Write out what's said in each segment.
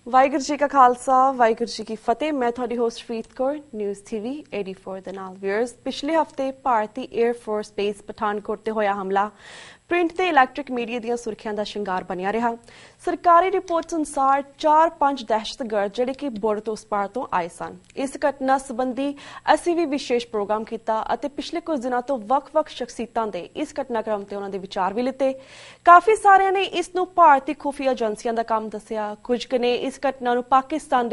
ਵਾਹਿਗੁਰੂ ਜੀ ਕਾ ਖਾਲਸਾ ਵਾਹਿਗੁਰੂ ਜੀ ਕੀ ਫਤਿਹ। मैं थोड़ी होस्ट प्रीत कौर न्यूज़ TV 84 ਦੇ ਨਾਲ ਵਿਅਰਸ। ਪਿਛਲੇ ਹਫਤੇ ਭਾਰਤੀ 에ਅਰ ਫੋਰਸ ਬੇਸ ਪਠਾਨਕੋਟ ਤੇ ਹੋਇਆ ਹਮਲਾ ਪ੍ਰਿੰਟ ਤੇ ਇਲੈਕਟ੍ਰਿਕ ਮੀਡੀਆ ਦੀਆਂ ਸੁਰਖੀਆਂ ਦਾ ਸ਼ਿੰਗਾਰ ਬਣਿਆ ਰਿਹਾ। ਸਰਕਾਰੀ ਰਿਪੋਰਟਸ ਅਨੁਸਾਰ 4-5 ਦਹਿਸ਼ਤਗਰਦ ਜਿਹੜੇ ਕਿ ਬੋਰਡਰ ਤੋਂ ਉਸ ਪਾਰ ਤੋਂ ਆਏ ਸਨ। ਇਸ ਘਟਨਾ ਸੰਬੰਧੀ ਅਸੀਂ ਵੀ ਵਿਸ਼ੇਸ਼ ਪ੍ਰੋਗਰਾਮ ਕੀਤਾ ਅਤੇ ਪਿਛਲੇ ਕੁਝ ਦਿਨਾਂ ਤੋਂ ਵੱਖ-ਵੱਖ ਸ਼ਖਸੀਅਤਾਂ ਦੇ ਇਸ ਘਟਨਾਕ੍ਰਮ ਤੇ ਉਹਨਾਂ ਦੇ ਵਿਚਾਰ ਵੀ ਲਿੱਤੇ। ਕਾਫੀ ਸਾਰਿਆਂ ਨੇ ਇਸ ਨੂੰ ਭਾਰਤੀ ਖੁਫੀਆ ਏਜੰਸੀਆਂ ਦਾ ਕੰਮ ਦੱਸਿਆ, ਕੁਝ ਨੇ ਇਸ ਘਟਨਾ ਨੂੰ ਪਾਕਿਸਤਾਨ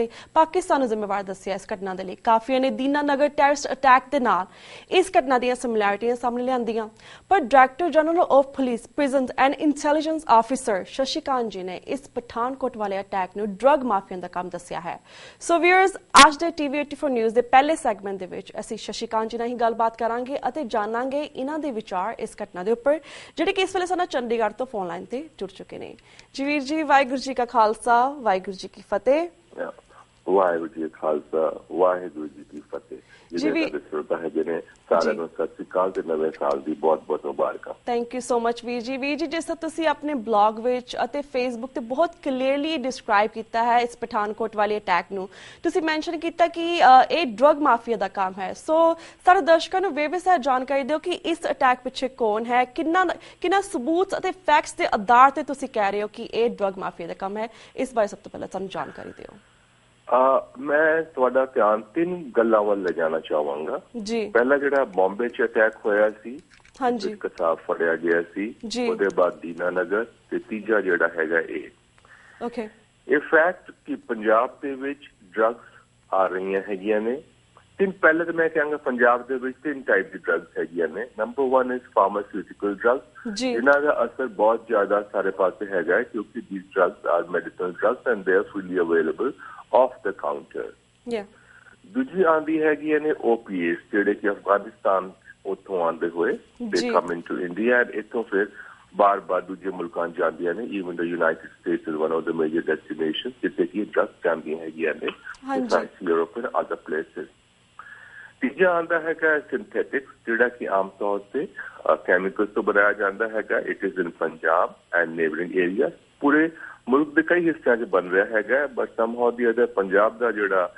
ਨੂੰ ਜ਼ਿੰਮੇਵਾਰ ਦੱਸਿਆ। ਇਸ ਘਟਨਾ ਦੇ ਲਈ ਕਾਫੀਆਂ ਨੇ ਦੀਨਾਨਗਰ ਟੈਰਰਿਸਟ ਅਟੈਕ ਦੇ ਨਾਲ ਇਸ ਘਟਨਾ ਦੀਆਂ ਸਿਮਿਲੈਰਿਟੀਆਂ ਸਾਹਮਣੇ ਲਿਆਂਦੀਆਂ, ਪਰ director general of police prisons and intelligence officer Shashikant ji ਨੇ ਇਸ ਪਠਾਨਕੋਟ ਵਾਲੇ ਅਟੈਕ ਨੂੰ ਡਰੱਗ ਮਾਫੀਆ ਦਾ ਕੰਮ ਦੱਸਿਆ ਹੈ। ਸੋ ਵੀਅਰਸ, ਅੱਜ ਦੇ TV 84 ਨਿਊਜ਼ ਦੇ ਪਹਿਲੇ ਸੈਗਮੈਂਟ ਦੇ ਵਿੱਚ ਅਸੀਂ ਸ਼ਸ਼ੀਕਾਂਤ ਜੀ ਨਾਲ ਹੀ ਗੱਲਬਾਤ ਕਰਾਂਗੇ ਅਤੇ ਜਾਣਾਂਗੇ ਇਹਨਾਂ ਦੇ ਵਿਚਾਰ ਇਸ ਘਟਨਾ ਦੇ ਉੱਪਰ, ਜਿਹੜੇ ਕਿ ਇਸ ਵੇਲੇ ਸਾਡੇ ਚੰਡੀਗੜ੍ਹ ਤੋਂ ਫੋਨ ਲਾਈਨ ਤੇ ਜੁੜ ਚੁੱਕੇ ਨੇ। ਜੀ ਵੀਰ ਜੀ, ਵਾਹਿਗੁਰੂ ਜੀ ਕਾ ਖਾਲਸਾ ਵਾਹਿਗੁਰੂ ਜੀ ਕੀ ਫਤਿਹ। ਵਾਹਿਗੁਰੂ ਜੀ ਕਾ ਖਾਲਸਾ ਵਾਹਿਗੁਰੂ ਜੀ ਕੀ ਫਤਿਹ। ਥੈਂਕ ਯੂ ਸੋ ਮਚ ਵੀਰ ਜੀ। ਵੀਰ ਜੀ, ਜਿਸ ਤਰ੍ਹਾਂ ਤੁਸੀਂ ਆਪਣੇ ਬਲੌਗ ਵਿੱਚ ਅਤੇ ਫੇਸਬੁੱਕ ਤੇ ਬਹੁਤ ਕਲੀਅਰਲੀ ਡਿਸਕ੍ਰਾਈਬ ਕੀਤਾ ਹੈ ਇਸ ਪਠਾਨਕੋਟ ਵਾਲੇ ਅਟੈਕ ਨੂੰ, ਤੁਸੀਂ ਮੈਂਸ਼ਨ ਕੀਤਾ ਕਿ ਇਹ ਡਰੱਗ ਮਾਫੀਆ ਦਾ ਕੰਮ ਹੈ। ਸੋ ਸਾਡੇ ਦਰਸ਼ਕਾਂ ਨੂੰ ਬੇਵਸਾ ਜਾਣਕਾਰੀ ਦਿਓ ਕਿ ਇਸ ਅਟੈਕ ਪਿੱਛੇ ਕੌਣ ਹੈ, ਕਿੰਨਾ ਸਬੂਤ ਅਤੇ ਫੈਕਟਸ ਦੇ ਆਧਾਰ ਤੇ ਤੁਸੀਂ ਕਹਿ ਰਹੇ ਹੋ ਕਿ ਇਹ ਡਰੱਗ ਮਾਫੀਆ ਦਾ ਕੰਮ ਹੈ। ਇਸ ਬਾਰੇ ਸਭ ਤੋਂ ਪਹਿਲਾਂ ਸਾਨੂੰ ਜਾਣਕਾਰੀ ਦਿਓ। ਮੈਂ ਤੁਹਾਡਾ ਧਿਆਨ 3 ਗੱਲਾਂ ਵੱਲ ਲੈ ਜਾਣਾ ਚਾਹਾਂਗਾ ਜੀ। ਪਹਿਲਾ ਜਿਹੜਾ ਬੰਬੇ 'ਚ ਅਟੈਕ ਹੋਇਆ ਸੀ, ਹਾਂਜੀ, ਕਸਾਬ ਫੜਿਆ ਗਿਆ ਸੀ, ਉਹਦੇ ਬਾਅਦ ਦੀਨਾਨਗਰ, ਤੇ ਤੀਜਾ ਜਿਹੜਾ ਹੈਗਾ ਇਹ ਫੈਕਟ ਕਿ ਪੰਜਾਬ ਦੇ ਵਿੱਚ ਡਰੱਗਸ ਆ ਰਹੀਆਂ ਹੈਗੀਆਂ ਨੇ। ਪਹਿਲੇ ਤਾਂ ਮੈਂ ਕਹਾਂਗਾ ਪੰਜਾਬ ਦੇ ਵਿੱਚ 3 ਟਾਈਪ ਦੀ ਡਰੱਗਸ ਹੈਗੀਆਂ ਨੇ। ਨੰਬਰ 1 ਇਜ਼ ਫਾਰਮਾਸਿਊਟੀਕਲ ਡਰੱਗਸ, ਜਿਨ੍ਹਾਂ ਦਾ ਅਸਰ ਬਹੁਤ ਜ਼ਿਆਦਾ ਸਾਰੇ ਪਾਸੇ ਹੈਗਾ ਕਿਉਂਕਿ these drugs are medicinal drugs and they are freely available off the counter. ਦੂਜੀ ਆਂਦੀ ਹੈਗੀਆਂ ਨੇ ਓਪੀਐਸ, ਜਿਹੜੇ ਕਿ ਅਫਗਾਨਿਸਤਾਨ ਉੱਥੋਂ ਆਉਂਦੇ ਹੋਏ they come into India and ਇੱਥੋਂ ਫਿਰ ਬਾਰ-ਬਾਰ ਦੂਜੇ ਮੁਲਕਾਂ ਜਾਂਦੀਆਂ ਨੇ। Even the United States is one of the major destinations ਜਿੱਥੇ ਕਿ ਡਰੱਗਸ ਜਾਂਦੀਆਂ ਹੈਗੀਆਂ ਨੇ, ਯੂਰਪ and other places. ਤੀਜਾ ਆਉਂਦਾ ਹੈਗਾ ਸਿੰਥੈਟਿਕਸ, ਜਿਹੜਾ ਕਿ ਆਮ ਤੌਰ ਤੇ ਕੈਮੀਕਲ ਤੋਂ ਬਣਾਇਆ ਜਾਂਦਾ ਹੈਗਾ। It is in Punjab and neighbouring area. ਪੂਰੇ ਮੁਲਕ ਦੇ ਕਈ ਹਿੱਸਿਆਂ 'ਚ ਬਣ ਰਿਹਾ ਹੈਗਾ, but somehow the other Punjab ਦਾ ਜਿਹੜਾ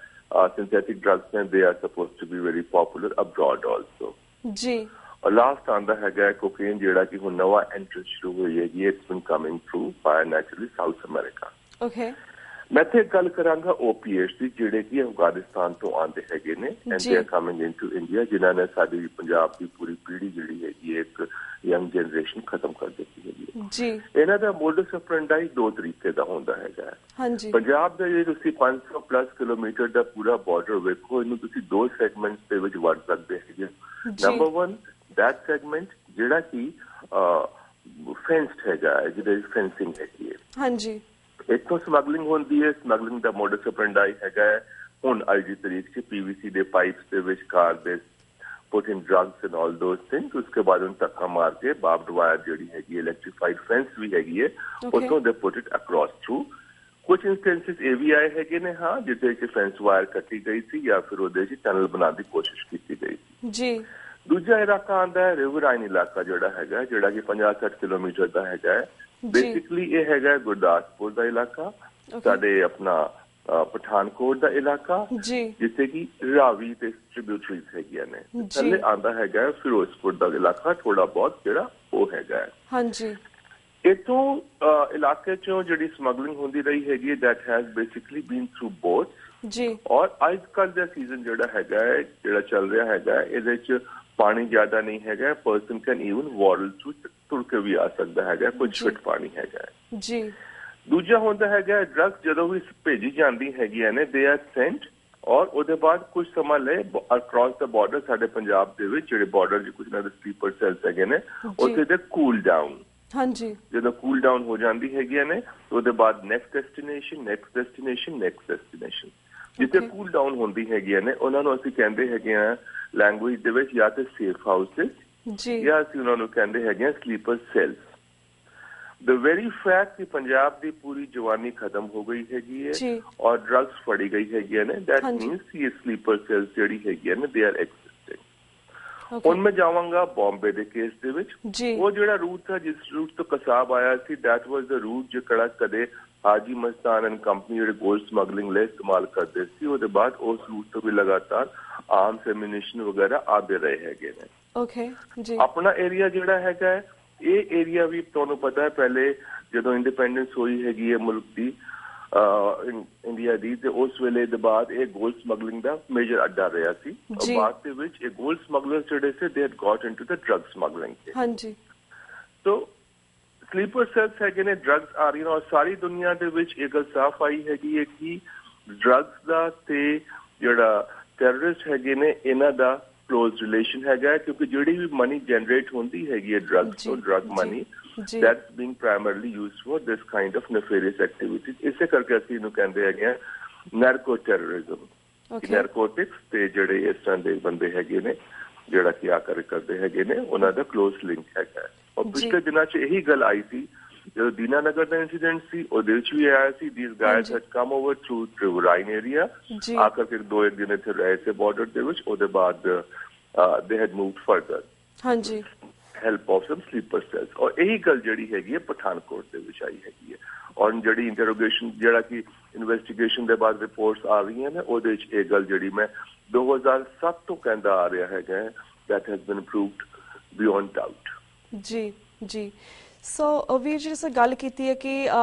ਸਿੰਥੈਟਿਕ ਡਰੱਗਸ ਨੇ ਦੇ are supposed to be very popular abroad also ਜੀ। ਔਰ ਲਾਸਟ ਆਉਂਦਾ ਹੈਗਾ ਕੋਕੇਨ, ਜਿਹੜਾ ਕਿ ਹੁਣ ਨਵਾਂ ਐਂਟਰੀ ਸ਼ੁਰੂ ਹੋਈ ਹੈਗੀ। It's been coming through by naturally South America. ਮੈਂ ਇੱਥੇ ਗੱਲ ਕਰਾਂਗਾ ਓਪੀਐਸ ਦੀ, ਜਿਹੜੇ ਕਿ ਅਫਗਾਨਿਸਤਾਨ ਤੋਂ ਆਉਂਦੇ ਹੈਗੇ ਨੇ and they are coming into India, ਜਿਨ੍ਹਾਂ ਨੇ ਸਾਡੀ ਪੰਜਾਬ ਦੀ ਪੂਰੀ ਪੀੜ੍ਹੀ ਜਿਹੜੀ ਹੈਗੀ ਹੈ, ਇੱਕ ਯੰਗ ਜਨਰੇਸ਼ਨ ਖਤਮ ਕਰ ਦਿੱਤੀ ਹੈਗੀ ਹੈ। ਇਹਨਾਂ ਦਾ ਮੋਡਸ ਆਪਰੈਂਡਾਈ 2 ਤਰੀਕੇ ਦਾ ਹੁੰਦਾ ਹੈਗਾ। ਪੰਜਾਬ ਦਾ ਜੇ ਤੁਸੀਂ 500+ ਕਿਲੋਮੀਟਰ ਦਾ ਪੂਰਾ ਬਾਰਡਰ ਵੇਖੋ, ਇਹਨੂੰ ਤੁਸੀਂ 2 ਸੈਗਮੈਂਟਸ ਦੇ ਵਿੱਚ ਵੰਡ ਸਕਦੇ ਹੈਗੇ। ਨੰਬਰ 1 ਦੈਟ ਸੈਗਮੈਂਟ ਜਿਹੜਾ ਕਿ ਫੈਂਸਡ ਹੈਗਾ, ਜਿਹਦੇ ਵਿੱਚ ਫੈਂਸਿੰਗ ਹੈਗੀ ਹੈ। ਇੱਥੋਂ ਸਮਗਲਿੰਗ ਹੁੰਦੀ ਹੈ। ਸਮਗਲਿੰਗ ਦਾ ਮੋਡਸ ਆਪਰੈਂਡਾਈ ਹੈਗਾ ਹੈ ਹੁਣ ਅੱਜ ਦੀ ਤਰੀਕ 'ਚ PVC ਦੇ ਪਾਈਪਸ ਦੇ ਵਿੱਚ ਕਾਰ ਦੇ put in drugs and all those things। उसके बाद उन धक्का मार के बार्ब्ड वायर ਜਿਹੜੀ ਹੈਗੀ ਇਲੈਕਟ੍ਰੀਫਾਈਡ ਫੈਂਸ ਵੀ ਹੈਗੀ ਹੈ, ਉੱਥੋਂ ਦੇ put it across through। ਕੁਝ ਇੰਸਟੈਂਸਿਸ ਇਹ ਵੀ ਆਏ ਹੈਗੇ ਨੇ ਜਿੱਥੇ ਕਿ ਫੈਂਸ ਵਾਇਰ ਕੱਟੀ ਗਈ ਸੀ ਜਾਂ ਫਿਰ ਉਹਦੇ 'ਚ ਟਨਲ ਬਣਾਉਣ ਦੀ ਕੋਸ਼ਿਸ਼ ਕੀਤੀ ਗਈ ਸੀ। ਦੂਜਾ ਇਲਾਕਾ ਆਉਂਦਾ ਹੈ ਰਿਵਰਾਈਨ ਇਲਾਕਾ, ਜਿਹੜਾ ਹੈਗਾ, ਜਿਹੜਾ ਕਿ 50-60 ਕਿਲੋਮੀਟਰ ਦਾ ਹੈਗਾ ਹੈ। ਬੇਸਿਕਲੀ ਇਹ ਹੈਗਾ ਗੁਰਦਾਸਪੁਰ ਦਾ ਇਲਾਕਾ, ਸਾਡੇ ਆਪਣਾ ਪਠਾਨਕੋਟ ਦਾ ਇਲਾਕਾ, ਜਿੱਥੇ ਕਿ ਰਾਵੀ ਤੇ ਟ੍ਰਿਬਿਊਟਰੀਜ਼ ਹੈਗੀਆਂ ਨੇ। ਥੱਲੇ ਆਉਂਦਾ ਹੈਗਾ ਫਿਰੋਜ਼ਪੁਰ ਦਾ ਇਲਾਕਾ ਥੋੜਾ ਬਹੁਤ, ਜਿਹੜਾ ਉਹ ਹੈਗਾ ਹੈ। ਇੱਥੋਂ ਇਲਾਕੇ ਚੋਂ ਜਿਹੜੀ ਸਮਗਲਿੰਗ ਹੁੰਦੀ ਰਹੀ ਹੈਗੀ, that has basically been through boats. ਔਰ ਅੱਜ ਕੱਲ੍ਹ ਦਾ ਸੀਜ਼ਨ ਜਿਹੜਾ ਹੈਗਾ ਹੈ, ਜਿਹੜਾ ਚੱਲ ਰਿਹਾ ਹੈਗਾ, ਇਹਦੇ 'ਚ ਪਾਣੀ ਜ਼ਿਆਦਾ ਨਹੀਂ ਹੈਗਾ। ਪਰਸਨ ਕੈਨ ਈਵਨ ਵਾਡਲ ਥਰੂ, ਤੁਰ ਕੇ ਵੀ ਆ ਸਕਦਾ ਹੈਗਾ, ਕੁਝ ਫਿਟ ਪਾਣੀ ਹੈਗਾ। ਦੂਜਾ ਹੁੰਦਾ ਹੈਗਾ ਡਰੱਗਸ ਜਦੋਂ ਵੀ ਭੇਜੀ ਜਾਂਦੀ ਹੈਗੀਆਂ ਨੇ, ਦੇ ਆਰ ਸੈਂਟ, ਔਰ ਉਹਦੇ ਬਾਅਦ ਕੁਝ ਸਮਾਂ ਲਈ ਅਕ੍ਰੋਸ ਦਾ ਬਾਰਡਰ, ਸਾਡੇ ਪੰਜਾਬ ਦੇ ਵਿੱਚ ਜਿਹੜੇ ਬਾਰਡਰ 'ਚ ਕੁਝ ਨਾ ਦੇ ਸਲੀਪਰ ਸੈਲਸ ਹੈਗੇ ਨੇ, ਉੱਥੇ ਦੇ ਕੂਲ ਡਾਊਨ। ਜਦੋਂ ਕੂਲ ਡਾਊਨ ਹੋ ਜਾਂਦੀ ਹੈਗੀਆਂ ਨੇ, ਉਹਦੇ ਬਾਅਦ ਨੈਕਸਟ ਡੈਸਟੀਨੇਸ਼ਨ। ਜਿੱਥੇ ਕੂਲ ਡਾਊਨ ਹੁੰਦੀ ਹੈਗੀਆਂ ਨੇ, ਉਹਨਾਂ ਨੂੰ ਅਸੀਂ ਕਹਿੰਦੇ ਹੈਗੇ ਆ ਲੈਂਗੁਏਜ ਦੇ ਵਿੱਚ ਜਾਂ ਤੇ ਸੇਫ ਹਾਊਸਿਸ, ਜਾਂ ਅਸੀਂ ਉਹਨਾਂ ਨੂੰ ਕਹਿੰਦੇ ਹੈਗੇ ਆ sleeper cells. The very fact ਕਿ ਪੰਜਾਬ ਦੀ ਪੂਰੀ ਜਵਾਨੀ ਖਤਮ ਹੋ ਗਈ ਹੈਗੀ ਹੈ ਔਰ ਡਰੱਗਸ ਫੜੀ ਗਈ ਹੈਗੀਆਂ ਨੇ, ਦੈਟ ਮੀਨਸ ਕਿ ਸਲੀਪਰ ਸੈਲਸ ਜਿਹੜੀ ਹੈਗੀਆਂ ਨੇ, ਦੇ ਆਰ ਐਗਜ਼ਿਸਟਿੰਗ। ਹੁਣ ਮੈਂ ਜਾਵਾਂਗਾ ਬੰਬੇ ਦੇ ਕੇਸ ਦੇ ਵਿੱਚ। ਉਹ ਜਿਹੜਾ ਰੂਟ था, ਜਿਸ ਰੂਟ ਤੋਂ ਕਸਾਬ ਆਇਆ ਸੀ, ਦੈਟ ਵਾਜ਼ ਦ ਰੂਟ ਜਿਹੜਾ ਕਦੇ ਹਾਜੀ ਮਸਤਾਨ ਐਂਡ ਕੰਪਨੀ ਜਿਹੜੇ ਗੋਲਡ ਸਮਗਲਿੰਗ ਲਈ ਇਸਤੇਮਾਲ ਕਰਦੇ ਸੀ, ਉਹਦੇ ਬਾਅਦ ਉਸ ਰੂਟ ਤੋਂ ਵੀ ਲਗਾਤਾਰ ਆਰਮਸ ਐਮੂਨੀਸ਼ਨ ਵਗੈਰਾ ਆਉਂਦੇ ਰਹੇ ਹੈਗੇ ਨੇ। ਓਕੇ ਜੀ। ਆਪਣਾ ਏਰੀਆ ਜਿਹੜਾ ਹੈਗਾ ਇਹ ਏਰੀਆ ਵੀ ਤੁਹਾਨੂੰ ਪਤਾ ਹੈ ਪਹਿਲੇ ਜਦੋਂ ਇੰਡੀਪੈਂਡੈਂਸ ਹੋਈ ਹੈਗੀ ਹੈ ਮੁਲਕ ਦੀ ਇੰਡੀਆ ਦੀ, ਤੇ ਉਸ ਵੇਲੇ ਦੇ ਬਾਅਦ ਇਹ ਗੋਲਡ ਸਮਗਲਿੰਗ ਦਾ ਮੇਜਰ ਅੱਡਾ ਰਿਹਾ ਸੀ। ਬਾਅਦ ਦੇ ਵਿੱਚ ਇਹ ਗੋਲਡ ਸਮਗਲਰ ਜਿਹੜੇ ਸੀ ਦੇ ਹੈਡ ਗॉट ਇਨਟੂ ਦ ਡਰਗ ਸਮਗਲਿੰਗ। ਹਾਂਜੀ। ਸੋ ਸਲੀਪਰ ਸੈਲਸ ਹੈਗੇ ਨੇ, ਡਰੱਗਸ ਆ ਰਹੀਆਂ ਔਰ ਸਾਰੀ ਦੁਨੀਆ ਦੇ ਵਿੱਚ ਇਹ ਗੱਲ ਸਾਫ਼ ਆਈ ਹੈਗੀ ਹੈ ਕਿ ਡਰੱਗਸ ਦਾ ਤੇ ਜਿਹੜਾ ਟੈਰਰਿਸਟ ਹੈਗੇ ਨੇ ਇਹਨਾਂ ਦਾ ਕਲੋਜ਼ ਰਿਲੇਸ਼ਨ ਹੈਗਾ, ਕਿਉਂਕਿ ਜਿਹੜੀ ਵੀ ਮਨੀ ਜਨਰੇਟ ਹੁੰਦੀ ਹੈਗੀ ਹੈ ਡਰੱਗਸ ਤੋਂ, drug money that's being primarily used for this kind of nefarious activities. ਇਸੇ ਕਰਕੇ ਅਸੀਂ ਇਹਨੂੰ ਕਹਿੰਦੇ ਹੈਗੇ ਆ ਨੈਰਕੋ ਟੈਰਰਿਜ਼ਮ। ਨੈਰਕੋਟਿਕਸ ਤੇ ਜਿਹੜੇ ਇਸ ਤਰ੍ਹਾਂ ਦੇ ਬੰਦੇ ਹੈਗੇ ਨੇ ਜਿਹੜਾ ਕੀ ਆ ਕਰਦੇ ਹੈਗੇ ਨੇ ਉਹਨਾਂ ਦਾ ਕਲੋਜ਼ ਲਿੰਕ ਹੈਗਾ। ਔਰ ਪਿਛਲੇ ਦਿਨਾਂ 'ਚ ਇਹੀ ਗੱਲ ਆਈ ਸੀ ਜਦੋਂ ਦੀਨਾਨਗਰ ਦਾ ਇੰਸੀਡੈਂਟ ਸੀ, ਉਹਦੇ ਵਿੱਚ ਵੀ ਆਇਆ ਸੀ these guys had come over through Riverine area, ਆ ਕਰਕੇ 2 ਦਿਨ ਇੱਥੇ ਰਹੇ ਸੀ ਬਾਰਡਰ ਦੇ ਵਿੱਚ, ਉਹਦੇ ਬਾਅਦ they had moved further ਹਾਂਜੀ help of some sleeper cells। ਔਰ ਇਹੀ ਗੱਲ ਜਿਹੜੀ ਹੈਗੀ ਹੈ ਪਠਾਨਕੋਟ ਦੇ ਵਿੱਚ ਆਈ ਹੈਗੀ ਹੈ। ਔਰ ਜਿਹੜੀ ਇੰਟਰੋਗੇਸ਼ਨ ਜਿਹੜਾ ਕਿ ਇਨਵੈਸਟੀਗੇਸ਼ਨ ਦੇ ਬਾਅਦ ਰਿਪੋਰਟਸ ਆ ਰਹੀਆਂ ਨੇ ਉਹਦੇ ਵਿੱਚ ਇਹ ਗੱਲ ਜਿਹੜੀ ਮੈਂ 2007 ਤੋਂ ਕਹਿੰਦਾ ਆ ਰਿਹਾ ਹੈਗਾ that has been proved beyond doubt। ਜੀ ਜੀ। ਸੋ ਵੀਰ ਜੀ ਜਿਸ ਗੱਲ ਕੀਤੀ ਹੈ ਕਿ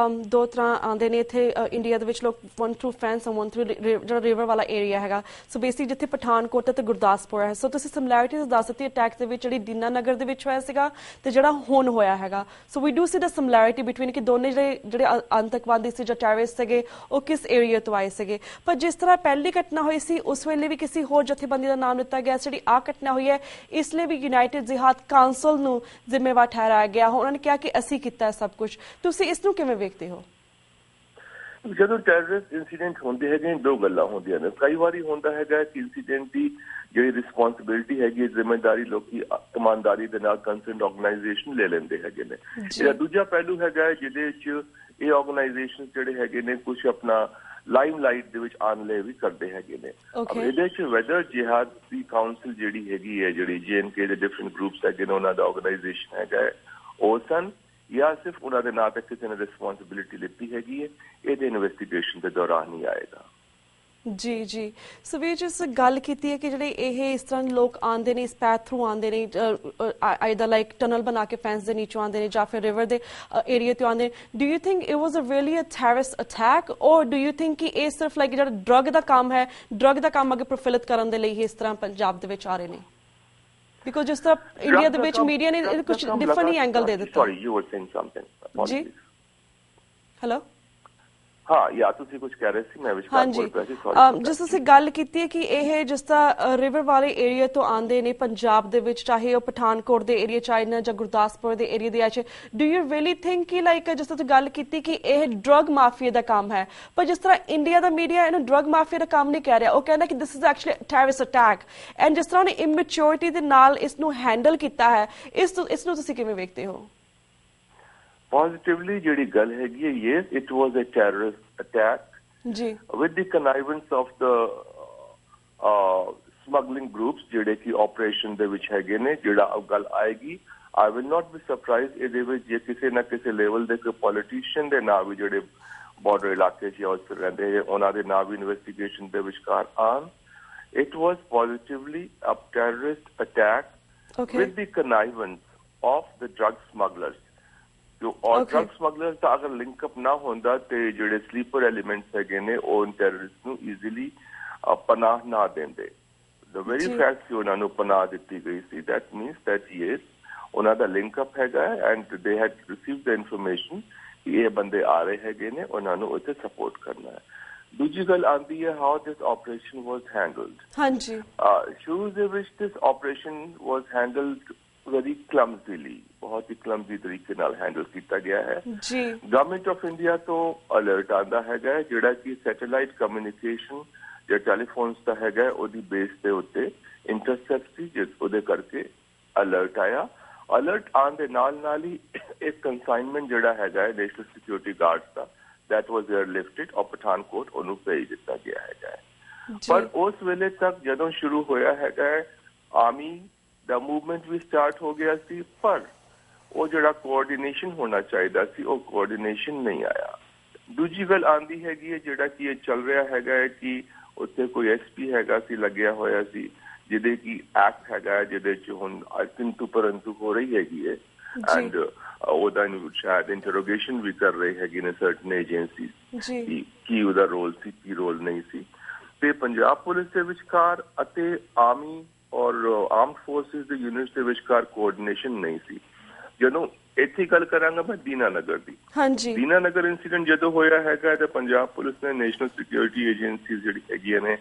2 ਤਰ੍ਹਾਂ ਆਉਂਦੇ ਨੇ ਇੱਥੇ ਇੰਡੀਆ ਦੇ ਵਿੱਚ ਲੋਕ, one through fence one through ਜਿਹੜਾ ਰਿਵਰ ਵਾਲਾ ਏਰੀਆ ਹੈਗਾ। ਸੋ ਬੇਸਿਕ ਜਿੱਥੇ ਪਠਾਨਕੋਟ ਅਤੇ ਗੁਰਦਾਸਪੁਰ ਹੈ। ਸੋ ਤੁਸੀਂ ਸਿਮਿਲੈਰਿਟੀਜ਼ ਦੱਸ ਦਿੱਤੀ ਅਟੈਕ ਦੇ ਵਿੱਚ ਜਿਹੜੀ ਦੀਨਾਨਗਰ ਦੇ ਵਿੱਚ ਹੋਇਆ ਸੀਗਾ ਤੇ ਜਿਹੜਾ ਹੁਣ ਹੋਇਆ ਹੈਗਾ। So we do see the similarity between ਕਿ ਦੋਨੇ ਜਿਹੜੇ ਆਤੰਕਵਾਦੀ ਸੀ ਜਾਂ ਟੈਰਰਿਸਟ ਸੀਗੇ ਉਹ ਕਿਸ ਏਰੀਆ ਤੋਂ ਆਏ ਸੀਗੇ। ਪਰ ਜਿਸ ਤਰ੍ਹਾਂ ਪਹਿਲੀ ਘਟਨਾ ਹੋਈ ਸੀ ਉਸ ਵੇਲੇ ਵੀ ਕਿਸੇ ਹੋਰ ਜਥੇਬੰਦੀ ਦਾ ਨਾਮ ਲਿੱਤਾ ਗਿਆ, ਜਿਹੜੀ ਆਹ ਘਟਨਾ ਹੋਈ ਹੈ ਇਸ ਲਈ ਵੀ ਯੂਨਾਈਟਿਡ ਜਿਹਾਦ ਕਾਉਂਸਲ ਨੂੰ ਜ਼ਿੰਮੇਵਾਰ ਠਹਿਰਾਇਆ ਗਿਆ। ਉਹਨਾਂ ਨੇ ਕਿਹਾ ਕਿ ਅਸੀਂ ਕੀਤਾ ਸਭ ਕੁਝ। ਤੁਸੀਂ ਇਸ ਨੂੰ ਕਿਵੇਂ ਵੇਖਦੇ ਹੋ? ਜਦੋਂ ਟੈਰਰਿਸਟ ਇਨਸੀਡੈਂਟ ਹੁੰਦੇ ਹੈਗੇ 2 ਗੱਲਾਂ ਹੁੰਦੀਆਂ ਨੇ। ਕਈ ਵਾਰੀ ਹੁੰਦਾ ਹੈਗਾ ਕਿ ਇਨਸੀਡੈਂਟ ਦੀ ਜਿਹੜੀ ਰਿਸਪੌਂਸਿਬਿਲਿਟੀ ਹੈਗੀ, ਜ਼ਿੰਮੇਦਾਰੀ ਲੋਕੀ ਇਮਾਨਦਾਰੀ ਦੇ ਨਾਲ ਕੰਸਰਨਡ ਆਰਗੇਨਾਈਜੇਸ਼ਨ ਲੈ ਲੈਂਦੇ ਹੈਗੇ ਨੇ। ਇਹਦਾ ਦੂਜਾ ਪਹਿਲੂ ਹੈਗਾ ਜਿਹਦੇ ਵਿੱਚ ਇਹ ਆਰਗੇਨਾਈਜੇਸ਼ਨ ਜਿਹੜੇ ਹੈਗੇ ਨੇ ਕੁਝ ਆਪਣਾ ਲਾਈਮਲਾਈਟ ਦੇ ਵਿੱਚ ਆਉਣ ਲਈ ਵੀ ਕਰਦੇ ਹੈਗੇ ਨੇ। ਇਹਦੇ ਵਿੱਚ ਵੈਦਰ ਜਿਹਾਦ ਦੀ ਕਾਉਂਸਲ ਜਿਹੜੀ ਹੈਗੀ ਹੈ, ਜਿਹੜੀ JNK ਦੇ ਡਿਫਰੈਂਟ ਗਰੁੱਪਸ ਹੈਗੇ ਨੇ ਉਹਨਾਂ ਦਾ ਆਰਗੇਨਾਈਜੇਸ਼ਨ ਹੈਗਾ ਉਹ ਸਨ ਜਾਂ ਸਿਰਫ ਉਹਨਾਂ ਦੇ ਨਾਂ ਤੇ ਕਿਸੇ ਨੇ ਰਿਸਪੌਂਸਿਬਿਲਿਟੀ ਲਿੱਤੀ ਹੈਗੀ ਹੈ, ਇਹਦੇ ਇਨਵੈਸਟੀਗੇਸ਼ਨ ਦੇ ਦੌਰਾਨ ਹੀ ਆਏਗਾ। ਜੀ ਜੀ। ਸੋ ਵੀਰ ਜਿਸ ਗੱਲ ਕੀਤੀ ਹੈ ਕਿ ਜਿਹੜੇ ਇਹ ਇਸ ਤਰ੍ਹਾਂ ਲੋਕ ਆਉਂਦੇ ਨੇ, ਇਸ ਪੈਥ ਥਰੂ ਆਉਂਦੇ ਨੇ, ਆਈਦਰ ਲਾਈਕ ਟਨਲ ਬਣਾ ਕੇ ਫੈਂਸ ਦੇ ਨੀਚੋਂ ਆਉਂਦੇ ਨੇ ਜਾਂ ਫਿਰ ਰਿਵਰ ਦੇ ਏਰੀਆ ਤੋਂ ਆਉਂਦੇ ਨੇ। Do you think it was a really a terrorist attack or do you think ਕਿ ਇਹ ਸਿਰਫ ਲਾਈਕ ਜਿਹੜਾ ਡਰੱਗ ਦਾ ਕੰਮ ਹੈ, ਡਰੱਗ ਦਾ ਕੰਮ ਅੱਗੇ ਪ੍ਰਫੁੱਲਿਤ ਕਰਨ ਦੇ ਲਈ ਇਸ ਤਰ੍ਹਾਂ ਪੰਜਾਬ ਦੇ ਵਿੱਚ ਆ ਰਹੇ ਨੇ? ਬਿਕੋਜ਼ ਜਿਸ ਤਰ੍ਹਾਂ ਇੰਡੀਆ ਦੇ ਵਿੱਚ ਮੀਡੀਆ ਨੇ ਕੁਝ ਡਿਫਰੈਂਟ ਹੀ ਐਂਗਲ ਦੇ ਦਿੱਤਾ। Sorry, you were saying something. ਜੀ ਹੈਲੋ। ਹਾਂ ਯਾ ਤੁਸੀਂ ਕੁਝ ਕਹਿ ਰਹੇ ਸੀ, ਮੈਂ ਵਿਚਕਾਰ ਬੋਲ ਪਿਆ ਸੀ। ਜਿਸ ਤੁਸੀਂ ਗੱਲ ਕੀਤੀ ਹੈ ਕਿ ਇਹ ਜਿਸ ਤਰ੍ਹਾਂ ਰਿਵਰ ਵਾਲੇ ਏਰੀਆ ਤੋਂ ਆਉਂਦੇ ਨੇ ਪੰਜਾਬ ਦੇ ਵਿੱਚ, ਚਾਹੇ ਉਹ ਪਠਾਨਕੋਟ ਦੇ ਏਰੀਆ ਚਾਈਨਾ ਜਾਂ ਗੁਰਦਾਸਪੁਰ ਦੇ ਏਰੀਆ ਦੇ ਆਏ, ਡੂ ਯੂ ਰੀਅਲੀ ਥਿੰਕ ਕਿ ਲਾਈਕ ਜਿਸ ਤਰ੍ਹਾਂ ਤੁਸੀਂ ਗੱਲ ਕੀਤੀ ਕਿ ਇਹ ਡਰੱਗ ਮਾਫੀਆ ਦਾ ਕੰਮ ਹੈ, ਪਰ ਜਿਸ ਤਰ੍ਹਾਂ ਇੰਡੀਆ ਦਾ ਮੀਡੀਆ ਇਹਨੂੰ ਡਰੱਗ ਮਾਫੀਆ ਦਾ ਕੰਮ ਨਹੀਂ ਕਹਿ ਰਿਹਾ, ਉਹ ਕਹਿੰਦਾ ਕਿ this is actually terrorist attack. And ਜਿਸ ਤਰ੍ਹਾਂ ਉਹਨੇ ਇਮੈਚੁਰਿਟੀ ਦੇ ਨਾਲ ਇਸ ਨੂੰ ਹੈਂਡਲ ਕੀਤਾ ਹੈ, ਇਸ ਨੂੰ ਤੁਸੀਂ ਕਿਵੇਂ ਵੇਖਦੇ ਹੋ? Positively, ਜਿਹੜੀ ਗੱਲ ਹੈਗੀ ਹੈ, yes, it was a terrorist attack with the connivance of the smuggling groups ਜਿਹੜੇ ਕਿ operation ਦੇ ਵਿੱਚ ਹੈਗੇ ਨੇ। ਜਿਹੜਾ ਗੱਲ ਆਏਗੀ, I will not be surprised ਇਹਦੇ ਵਿੱਚ ਜੇ ਕਿਸੇ ਨਾ ਕਿਸੇ ਲੈਵਲ ਦੇ ਕੋਈ ਪੋਲੀਟੀਸ਼ੀਅਨ ਦੇ ਨਾਂ ਵੀ ਜਿਹੜੇ ਬਾਰਡਰ ਇਲਾਕੇ 'ਚ ਉਸ ਤੇ ਰਹਿੰਦੇ ਹੈ ਉਹਨਾਂ ਦੇ ਨਾਂ ਵੀ ਇਨਵੈਸਟੀਗੇਸ਼ਨ ਦੇ ਵਿਚਕਾਰ ਆਉਣ। It was positively a terrorist attack with the connivance of the drug smugglers। ਔਰ ਡਰੱਗ ਸਮਗਲਰਸ ਦਾ ਅਗਰ ਲਿੰਕਅਪ ਨਾ ਹੁੰਦਾ ਤੇ ਜਿਹੜੇ ਸਲੀਪਰ ਐਲੀਮੈਂਟਸ ਹੈਗੇ ਨੇ ਉਹ ਟੈਰਰਿਸਟ ਨੂੰ ਈਜ਼ੀਲੀ ਪਨਾਹ ਨਾ ਦਿੰਦੇ। ਦ ਵੈਰੀ ਫੈਕਟ ਕਿ ਉਹਨਾਂ ਨੂੰ ਪਨਾਹ ਦਿੱਤੀ ਗਈ ਸੀ, ਦੈਟ ਮੀਨਸ ਦੈਟ ਯੈਸ ਉਹਨਾਂ ਦਾ ਲਿੰਕਅਪ ਹੈਗਾ ਐਂਡ ਦੇ ਹੈਡ ਰਿਸੀਵਡ ਦ ਇਨਫੋਰਮੇਸ਼ਨ ਕਿ ਇਹ ਬੰਦੇ ਆ ਰਹੇ ਹੈਗੇ ਨੇ, ਉਹਨਾਂ ਨੂੰ ਉੱਥੇ ਸਪੋਰਟ ਕਰਨਾ ਹੈ। ਦੂਜੀ ਗੱਲ ਆਉਂਦੀ ਹੈ ਹਾਊ ਦਿਸ ਆਪਰੇਸ਼ਨ ਵਾਜ਼ ਹੈਂਡਲਡ। ਹਾਂਜੀ, ਸ਼ੁਰੂ ਦੇ ਵਿੱਚ ਦਿਸ ਆਪਰੇਸ਼ਨ ਵਾਜ਼ ਹੈਂਡਲਡ very clumsily, ਬਹੁਤ ਹੀ ਕਲਮਜ਼ੀ ਤਰੀਕੇ ਨਾਲ ਹੈਂਡਲ ਕੀਤਾ ਗਿਆ ਹੈ। ਜੀ ਗਵਰਨਮੈਂਟ ਆਫ ਇੰਡੀਆ ਤੋਂ ਅਲਰਟ ਆਉਂਦਾ ਹੈਗਾ ਜਿਹੜਾ ਕਿ ਸੈਟੇਲਾਈਟ ਕਮਿਊਨੀਕੇਸ਼ਨ ਜਾਂ ਟੈਲੀਫੋਨਸ ਦਾ ਹੈਗਾ ਉਹਦੀ ਬੇਸ ਦੇ ਉੱਤੇ ਇੰਟਰਸੈਪਟ ਸੀ, ਜਿਸ ਉਹਦੇ ਕਰਕੇ ਅਲਰਟ ਆਇਆ। ਅਲਰਟ ਆਉਣ ਦੇ ਨਾਲ ਹੀ ਇੱਕ ਕੰਸਾਈਨਮੈਂਟ ਜਿਹੜਾ ਹੈਗਾ national security guards the that was airlifted ਔਰ ਪਠਾਨਕੋਟ ਉਹਨੂੰ ਭੇਜ ਦਿੱਤਾ ਗਿਆ ਹੈਗਾ। ਪਰ ਉਸ ਵੇਲੇ ਤੱਕ ਜਦੋਂ ਸ਼ੁਰੂ ਹੋਇਆ ਹੈਗਾ ਆਰਮੀ ਦਾ ਮੂਵਮੈਂਟ ਵੀ ਸਟਾਰਟ ਹੋ ਗਿਆ ਸੀ, ਪਰ ਉਹ ਜਿਹੜਾ ਕੋਆਰਡੀਨੇਸ਼ਨ ਹੋਣਾ ਚਾਹੀਦਾ ਸੀ ਉਹ ਕੋਆਰਡੀਨੇਸ਼ਨ ਨਹੀਂ ਆਇਆ। ਦੂਜੀ ਗੱਲ ਆਂਦੀ ਹੈਗੀ ਹੈ ਜਿਹੜਾ ਕਿ ਇਹ ਚੱਲ ਰਿਹਾ ਹੈਗਾ ਹੈ ਕਿ ਉੱਥੇ ਕੋਈ SP ਹੈਗਾ ਸੀ ਲੱਗਿਆ ਹੋਇਆ ਸੀ ਜਿਹਦੇ ਕਿ ਐਕਟ ਹੈਗਾ ਜਿਹਦੇ ਚ ਹੁਣ ਆਈ ਥਿੰਕ ਪਰੰਤੂ ਹੋ ਰਹੀ ਹੈਗੀ ਹੈ ਐਂਡ ਉਹਦਾ ਸ਼ਾਇਦ ਇੰਟਰੋਗੇਸ਼ਨ ਵੀ ਕਰ ਰਹੇ ਹੈਗੇ ਨੇ ਸਰਟਨ ਏਜੰਸੀਜ਼ ਕੀ ਉਹਦਾ ਰੋਲ ਸੀ ਕੀ ਰੋਲ ਨਹੀਂ ਸੀ ਤੇ ਪੰਜਾਬ ਪੁਲਿਸ ਦੇ ਵਿਚਕਾਰ ਅਤੇ ਆਰਮੀ ਔਰ ਆਰਮਡ ਫੋਰਸਿਸ ਦੇ ਯੂਨਿਟਸ ਦੇ ਵਿਚਕਾਰ ਕੋਆਰਡੀਨੇਸ਼ਨ ਨਹੀਂ ਸੀ ਜਦੋਂ ਇੱਥੇ ਗੱਲ ਕਰਾਂਗਾ ਮੈਂ ਦੀਨਾਨਗਰ ਦੀ ਦੀਨਾਨਗਰ ਇੰਸੀਡੈਂਟ ਜਦੋਂ ਹੋਇਆ ਹੈਗਾ ਤਾਂ ਪੰਜਾਬ ਪੁਲਿਸ ਨੇ ਨੈਸ਼ਨਲ ਸਿਕਿਉਰਿਟੀ ਏਜੰਸੀਜ਼ ਜਿਹੜੀ ਹੈਗੀਆਂ ਨੇ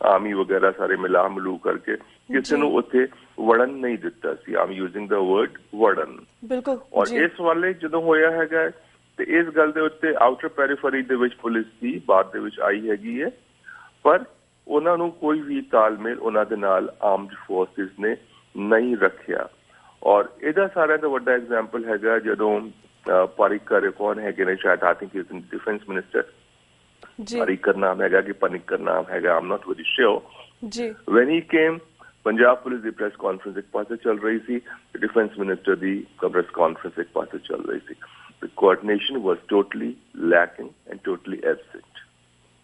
ਆਰਮੀ ਵਗੈਰਾ ਸਾਰੇ ਮਿਲਾ ਮਿਲੂ ਕਰਕੇ ਕਿਸੇ ਨੂੰ ਉੱਥੇ ਵੜਨ ਨਹੀਂ ਦਿੱਤਾ ਸੀ ਆਮ ਯੂਜ਼ਿੰਗ ਦਾ ਵਰਡ ਵੜਨ ਔਰ ਇਸ ਵਾਲੇ ਜਦੋਂ ਹੋਇਆ ਹੈਗਾ ਤੇ ਇਸ ਗੱਲ ਦੇ ਉੱਤੇ ਆਊਟਰ ਪੈਰੀਫਰੀ ਦੇ ਵਿੱਚ ਪੁਲਿਸ ਦੀ ਬਾਤ ਦੇ ਵਿੱਚ ਆਈ ਹੈਗੀ ਹੈ ਪਰ ਉਹਨਾਂ ਨੂੰ ਕੋਈ ਵੀ ਤਾਲਮੇਲ ਉਹਨਾਂ ਦੇ ਨਾਲ ਆਰਮਡ ਫੋਰਸਿਸ ਨੇ ਨਹੀਂ ਰੱਖਿਆ ਔਰ ਇਹਦਾ ਸਾਰਿਆਂ ਦਾ ਵੱਡਾ ਐਗਜ਼ਾਮਪਲ ਹੈਗਾ ਜਦੋਂ ਪਾਰਿਕਰ ਕੌਣ ਹੈਗੇ ਨੇ ਸ਼ਾਇਦ I think is defence minister Parrikar ਨਾਮ ਹੈਗਾ ਕਿ ਪਨਿਕਰ ਨਾਮ ਹੈਗਾ I'm not very sure when he came Punjab police ਦੀ ਪ੍ਰੈਸ ਕਾਨਫਰੰਸ ਇੱਕ ਪਾਸੇ ਚੱਲ ਰਹੀ ਸੀ ਡਿਫੈਂਸ ਮਿਨਿਸਟਰ ਦੀ ਪ੍ਰੈਸ ਕਾਨਫਰੰਸ ਇੱਕ ਪਾਸੇ ਚੱਲ ਰਹੀ ਸੀ the coordination was totally lacking and totally absent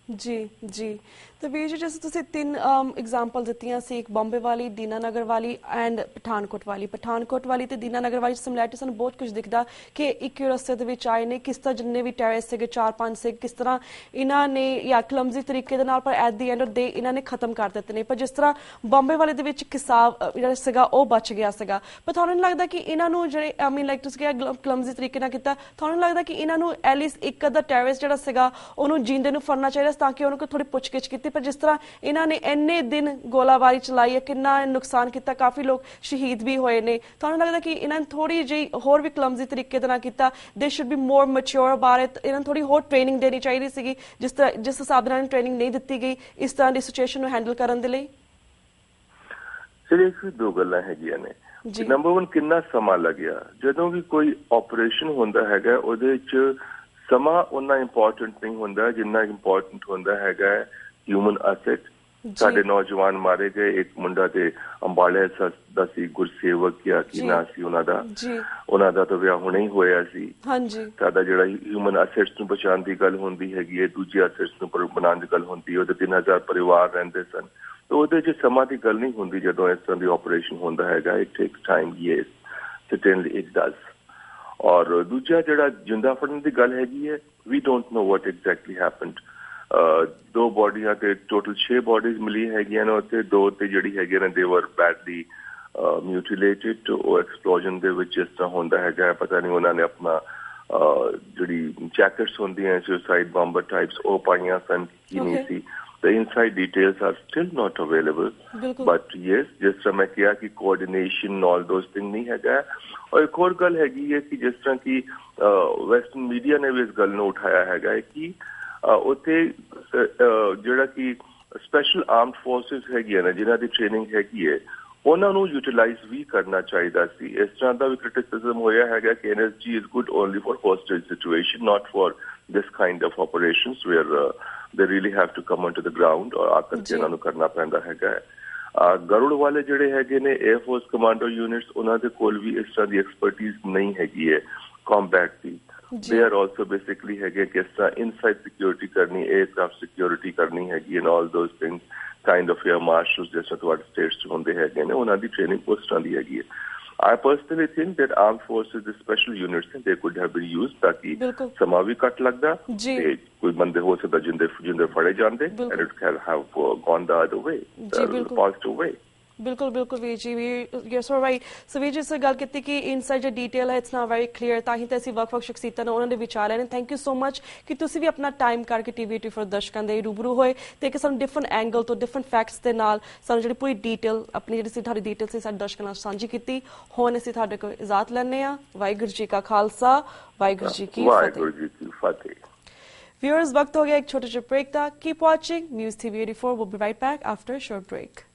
ਜੀ ਤੇ ਵੀਰ ਜੀ ਜਿਵੇਂ ਤੁਸੀਂ ਤਿੰਨ ਐਗਜ਼ਾਮਪਲ ਦਿੱਤੀਆਂ ਸੀ ਇੱਕ ਬੰਬੇ ਵਾਲੀ ਦੀਨਾਨਗਰ ਵਾਲੀ ਐਂਡ ਪਠਾਨਕੋਟ ਵਾਲੀ ਤੇ ਦੀਨਾਨਗਰ ਵਾਲੀ ਸਿਮਿਲੈਰਿਟੀ ਸਾਨੂੰ ਬਹੁਤ ਕੁਝ ਦਿਖਦਾ ਕਿ ਇੱਕ ਰਸਤੇ ਦੇ ਵਿੱਚ ਆਏ ਨੇ ਕਿਸ ਤਰ੍ਹਾਂ ਜਿੰਨੇ ਵੀ ਟੈਰਰਿਸਟ ਸੀਗੇ 4-5 ਸੀ ਕਿਸ ਤਰ੍ਹਾਂ ਇਹਨਾਂ ਨੇ ਜਾਂ ਕਲਮਜ਼ੀ ਤਰੀਕੇ ਦੇ ਨਾਲ ਪਰ at the end of day ਇਹਨਾਂ ਨੇ ਖਤਮ ਕਰ ਦਿੱਤੇ ਨੇ ਪਰ ਜਿਸ ਤਰ੍ਹਾਂ ਬੰਬੇ ਵਾਲੇ ਦੇ ਵਿੱਚ ਕਿਸਾਬ ਜਿਹੜਾ ਸੀਗਾ ਉਹ ਬਚ ਗਿਆ ਸੀਗਾ ਪਰ ਤੁਹਾਨੂੰ ਨਹੀਂ ਲੱਗਦਾ ਕਿ ਇਹਨਾਂ ਨੂੰ ਜਿਹੜੇ ਆਈ ਮੀਨ ਲਾਈਕ ਤੁਸੀਂ ਕਿਹਾ ਕਲਮਜ਼ੀ ਤਰੀਕੇ ਨਾਲ ਕੀਤਾ ਤੁਹਾਨੂੰ ਲੱਗਦਾ ਕਿ ਇਹਨਾਂ ਨੂੰ ਐਟਲੀਸਟ ਇੱਕ ਅੱਧਾ ਟੈਰਰਿਸਟ ਜਿਹੜਾ ਸੀਗਾ ਉਹਨੂੰ ਜਿੰਦੇ ਨੂੰ ਫੜਨਾ ਚਾਹੀਦਾ ਤਾਂ ਕਿ ਉਹਨੂੰ ਥੋੜੀ ਪੁੱਛਗਿੱਛ ਕੀਤੀ ਪਰ ਜਿਸ ਤਰ੍ਹਾਂ ਇਹਨਾਂ ਨੇ ਇੰਨੇ ਦਿਨ ਗੋਲਾਬਾਰੀ ਚਲਾਈ ਹੈ ਕਿੰਨਾ ਨੁਕਸਾਨ ਕੀਤਾ ਕਾਫੀ ਲੋਕ ਸ਼ਹੀਦ ਵੀ ਹੋਏ ਨੇ ਤੁਹਾਨੂੰ ਲੱਗਦਾ ਕਿ ਇਹਨਾਂ ਨੇ ਥੋੜੀ ਜਿਹੀ ਹੋਰ ਵੀ ਕਲਮਜ਼ੀ ਤਰੀਕੇ ਦੇ ਨਾਲ ਕੀਤਾ ਦੇ should be more mature about it ਇਹਨਾਂ ਨੂੰ ਥੋੜੀ ਹੋਰ ਟ੍ਰੇਨਿੰਗ ਦੇਣੀ ਚਾਹੀਦੀ ਸੀਗੀ ਜਿਸ ਹਿਸਾਬ ਨਾਲ ਟ੍ਰੇਨਿੰਗ ਨਹੀਂ ਦਿੱਤੀ ਗਈ ਇਸ ਤਰ੍ਹਾਂ ਦੀ ਸਿਚੁਏਸ਼ਨ ਨੂੰ ਹੈਂਡਲ ਕਰਨ ਦੇ ਲਈ ਸਿਰਫ ਦੋ ਗੱਲਾਂ ਹੈਗੀਆਂ ਨੇ ਨੰਬਰ 1 ਕਿੰਨਾ ਸਮਾਂ ਲੱਗਿਆ ਜਦੋਂ ਵੀ ਕੋਈ ਆਪਰੇਸ਼ਨ ਹੁੰਦਾ ਹੈਗਾ ਉਹਦੇ 'ਚ ਸਮਾਂ ਉਨਾ ਇੰਪੋਰਟੈਂਟ ਨਹੀਂ ਹੁੰਦਾ ਜਿੰਨਾ ਇੰਪੋਰਟੈਂਟ ਹੁੰਦਾ ਹੈਗਾ ਹਿਊਮਨ ਅਸੈਟ ਸਾਡੇ ਨੌਜਵਾਨ ਮਾਰੇ ਗਏ ਇੱਕ ਮੁੰਡਾ ਤੇ ਅੰਬਾਲੇ ਦਾ ਸੀ ਗੁਰਸੇਵਕ ਜਾਂ ਕੀ ਨਾਂ ਸੀ ਉਹਨਾਂ ਦਾ ਤਾਂ ਵਿਆਹ ਹੁਣੇ ਹੀ ਹੋਇਆ ਸੀ ਸਾਡਾ ਜਿਹੜਾ ਹਿਊਮਨ ਅਸੈਟਸ ਨੂੰ ਬਚਾਉਣ ਦੀ ਗੱਲ ਹੁੰਦੀ ਹੈਗੀ ਹੈ ਦੂਜੇ ਅਸੈਟਸ ਨੂੰ ਬਣਾਉਣ ਦੀ ਗੱਲ ਹੁੰਦੀ ਹੈ ਉਹਦੇ 3000 ਪਰਿਵਾਰ ਰਹਿੰਦੇ ਸਨ ਤਾਂ ਉਹਦੇ 'ਚ ਸਮਾਂ ਦੀ ਗੱਲ ਨਹੀਂ ਹੁੰਦੀ ਜਦੋਂ ਇਸ ਤਰ੍ਹਾਂ ਦੀ ਆਪਰੇਸ਼ਨ ਹੁੰਦਾ ਹੈਗਾ it takes time yes certainly it does ਔਰ ਦੂਜਾ ਜਿਹੜਾ ਜਿੰਦਾ ਫੜਨ ਦੀ ਗੱਲ ਹੈਗੀ ਹੈ we don't know what exactly happened 2 ਬੋਡੀਆਂ ਤੇ ਟੋਟਲ 6 ਬੋਡੀਜ਼ ਮਿਲੀ ਹੈਗੀਆਂ ਨੇ ਉੱਥੇ 2 ਤੇ ਜਿਹੜੀ ਹੈਗੇ ਨੇ ਦੇ ਵਰ ਬੈਡਲੀ ਮਿਊਟੀਲੇਟਡ ਉਹ ਐਕਸਪਲੋਜਨ ਦੇ ਵਿੱਚ ਜਿਸ ਤਰ੍ਹਾਂ ਹੁੰਦਾ ਹੈਗਾ ਪਤਾ ਨਹੀਂ ਉਹਨਾਂ ਨੇ ਆਪਣਾ ਜਿਹੜੀ ਜੈਕਟਸ ਹੁੰਦੀਆਂ ਸੁਸਾਈਡ ਬੰਬਰ ਟਾਈਪਸ ਉਹ ਪਾਈਆਂ ਸਨ ਕੀ ਨਹੀਂ ਸੀ The inside details are still not available. But yes, ਜਿਸ ਤਰ੍ਹਾਂ ਮੈਂ ਕਿਹਾ ਕਿ coordination all those things ਨਹੀਂ ਹੈਗਾ ਔਰ ਇੱਕ ਹੋਰ ਗੱਲ ਹੈਗੀ ਹੈ ਕਿ ਜਿਸ ਤਰ੍ਹਾਂ ਕਿ ਵੈਸਟਰਨ ਮੀਡੀਆ ਨੇ ਵੀ ਇਸ ਗੱਲ ਨੂੰ ਉਠਾਇਆ ਹੈਗਾ ਕਿ ਉੱਥੇ ਜਿਹੜਾ ਕਿ ਸਪੈਸ਼ਲ ਆਰਮਡ ਫੋਰਸਿਸ ਹੈਗੀਆਂ ਨੇ ਜਿਨ੍ਹਾਂ ਦੀ ਟ੍ਰੇਨਿੰਗ ਹੈਗੀ ਹੈ ਉਹਨਾਂ ਨੂੰ ਯੂਟੀਲਾਈਜ਼ ਵੀ ਕਰਨਾ ਚਾਹੀਦਾ ਸੀ ਇਸ ਤਰ੍ਹਾਂ ਦਾ ਵੀ ਕ੍ਰਿਟਿਸਿਜ਼ਮ ਹੋਇਆ ਹੈਗਾ ਕਿ NSG is good only for hostage situation not for this kind of operations where they really have to come onto the ground or ਆ ਕਰਕੇ ਇਹਨਾਂ ਨੂੰ ਕਰਨਾ ਪੈਂਦਾ ਹੈਗਾ ਗਰੁੜ ਵਾਲੇ ਜਿਹੜੇ ਹੈਗੇ ਨੇ 에ਅਰ ਫੋਰਸ ਕਮਾਂਡੋ ਯੂਨਿਟਸ ਉਹਨਾਂ ਦੇ ਕੋਲ ਵੀ ਇਸ ਤਰ੍ਹਾਂ ਦੀ ਐਕਸਪਰਟੀਜ਼ ਨਹੀਂ ਹੈਗੀ ਹੈ combat the they are also basically ਹੈਗੇ ਕਿਸ ਤਰ੍ਹਾਂ ਇਨਸਾਈਡ ਸਿਕਿਉਰਿਟੀ ਕਰਨੀ 에ਅਰਕ੍ਰਾਫਟ ਸਿਕਿਉਰਿਟੀ ਕਰਨੀ ਹੈਗੀ and all those things kind of air marshals ਜਿਸ ਤਰ੍ਹਾਂ ਤੁਹਾਡੇ ਸਟੇਟਸ 'ਚ ਹੁੰਦੇ ਹੈਗੇ ਨੇ ਉਹਨਾਂ ਦੀ ਟ੍ਰੇਨਿੰਗ ਉਸ ਤਰ੍ਹਾਂ ਦੀ ਹੈਗੀ ਹੈ I personally think that armed forces, the special units, they could have been used ताकि समा भी कट लगता कोई बंदे हो सकता जिंदे फड़े जाते and it can have gone the other way, the positive way. बिल्कुल ਵੀਰ ਜੀ ਯੂ ਸੋ ਰਾਈਟ ਸੋ ਵੀਰ ਜੀ ਇਸ ਗੱਲ ਕੀਤੀ ਕਿ ਇਨਸਾਈਡ ਜੋ ਡਿਟੇਲ ਹੈ ਇਟਸ ਨਾਟ ਵੈਰੀ ਕਲੀਅਰ ਤਾਂ ਹੀ ਤਾਂ ਅਸੀਂ ਵੱਖ-ਵੱਖ ਸ਼ਖਸੀਅਤਾਂ ਨੂੰ ਉਹਨਾਂ ਦੇ ਵਿਚਾਰ ਲੈਣੇ ਥੈਂਕ ਯੂ ਸੋ ਮਚ ਕਿ ਤੁਸੀਂ ਵੀ ਆਪਣਾ ਟਾਈਮ ਕਰਕੇ TV ਫॉर ਦਰਸ਼ਕਾਂ ਦੇ ਰੂਬਰੂ ਹੋਏ ਤੇ ਕਿ ਸਾਨੂੰ ਡਿਫਰੈਂਟ ਐਂਗਲ ਤੋਂ ਡਿਫਰੈਂਟ ਫੈਕਟਸ ਦੇ ਨਾਲ ਸਾਨੂੰ ਜਿਹੜੀ ਪੂਰੀ ਡਿਟੇਲ ਆਪਣੀ ਜਿਹੜੀ ਤੁਹਾਡੀ ਡਿਟੇਲ ਸੀ ਸਾਡੇ ਦਰਸ਼ਕਾਂ ਨਾਲ ਸਾਂਝੀ ਕੀਤੀ ਹੁਣ ਅਸੀਂ ਤੁਹਾਡੇ ਕੋਲ ਇਜਾਜ਼ਤ ਲੈਣੇ ਆ ਵਾਹਿਗੁਰੂ ਜੀ ਕਾ ਖਾਲਸਾ ਵਾਹਿਗੁਰੂ ਜੀ ਕੀ ਫਤਿਹ Viewers, वक्त हो गया एक छोटे से ब्रेक था. Keep watching News TV 84. We'll be right back after a short break.